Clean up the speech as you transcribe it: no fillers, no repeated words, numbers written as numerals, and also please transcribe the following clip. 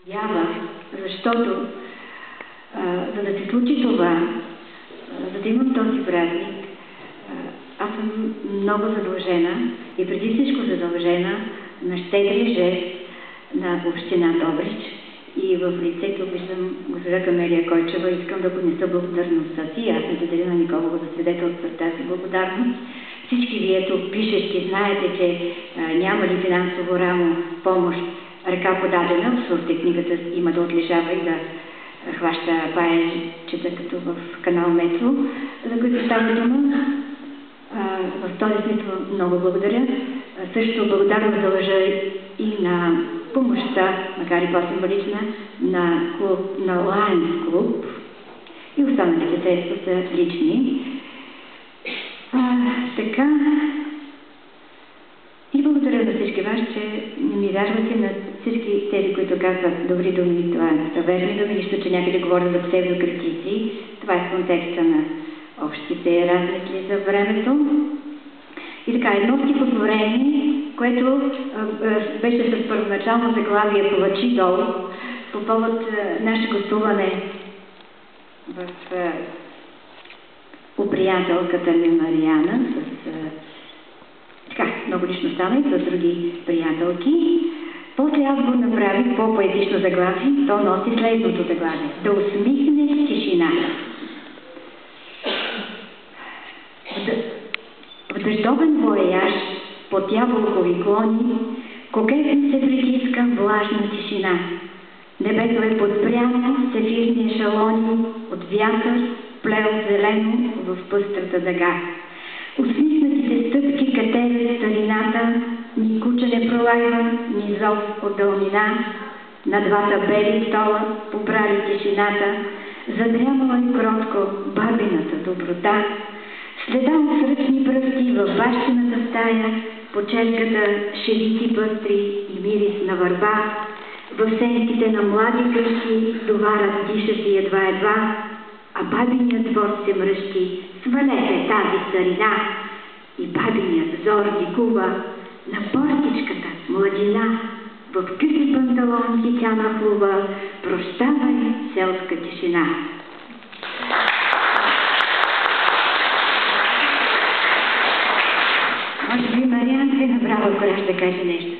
Ява, защото за да се случи това, за да имам този празник, аз съм много задължена и преди всичко задължена на щедрия жест на община Добрич и в лицето виждам госпожа Камелия Койчева. Искам да поднеса благодарността си. Аз не благодаря на никого за свидетелство тази благодарност. Всички вие тук пишещи знаете, че няма ли финансово рамо помощ ръка подадена. В Сурте книгата има да отлежава и да хваща паечета като в канал Метро, за които става дума. В този смисъл много благодаря. Също благодарност дължа и на помощта, макар и по-символична, на Lions клуб и останалите средства са лични. Така, и благодаря на всички вас, че не ми вярвате, на всички тези, които казват добри думи. Това са верни думи, нищо, че някъде говоря за псевдокритици. Това е в контекста на общите разлики за времето. И така, едно стихотворение, което беше с първоначално заглавие "Плачи долу" по повод наше гостуване у приятелката ми Мариана с много лично стана и с други приятелки. После аз го направих по-поетично заглавие. То носи следното заглавие: "Да усмихнеш тишината". В дъждовен вояж под ябълкови клони кокетно се притиска влажна тишина. Небето е подпряно с ефирни ешелони от вятър, плел зелено в пъстрата дъга. Усмихнатите стъпки катерят старината, ни куча не пролайва, ни зов от дълнина. На двата бели стола побрали тишината, задрямала и кротко бабината доброта. Следа от сръчни пръсти във бащината стая, по черката шевици пъстри и мирис на върба. В сенките на млади къщи доварят дишащи едва-едва, а бабиният двор се мръщи: "Свалете тази старина!" И бабиният взор дикува на портичката младина. В къси панталонки тя нахлува: "Прощавай, селска тишина!" Може би Мариан се набрала кораж да каже нещо.